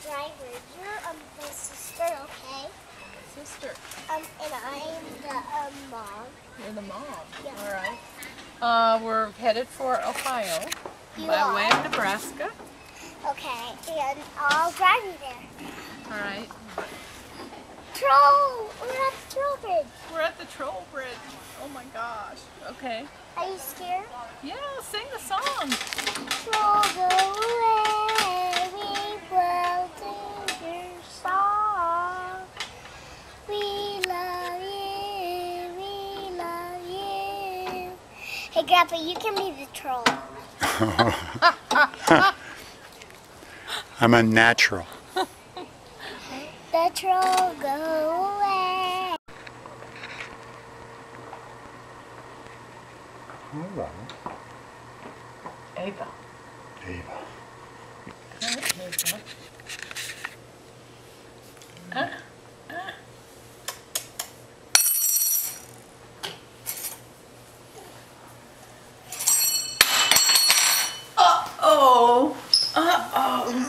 driver. You're my sister, okay? Sister. And I'm the mom. You're the mom. Yeah. All right. We're headed for Ohio by way of Nebraska. Okay, and I'll drive you there. All right. Troll! We're at the troll bridge. We're at the troll bridge. Oh my gosh. Okay. Are you scared? Yeah, sing the song. Troll, go away. We will sing your song. We love you. We love you. Hey, Grandpa, you can be the troll. I'm a natural. The troll, go away. Hello. Ava. Ava. Hi, Ava. Uh-oh. Uh-oh.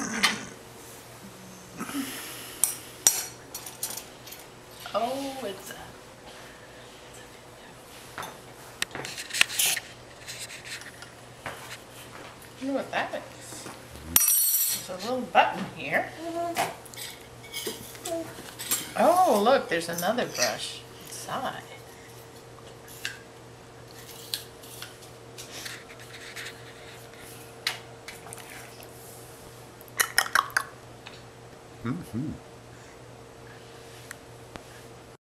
Oh, it's a... I wonder what that is. There's a little button here. Oh, look, there's another brush inside. Mm-hmm.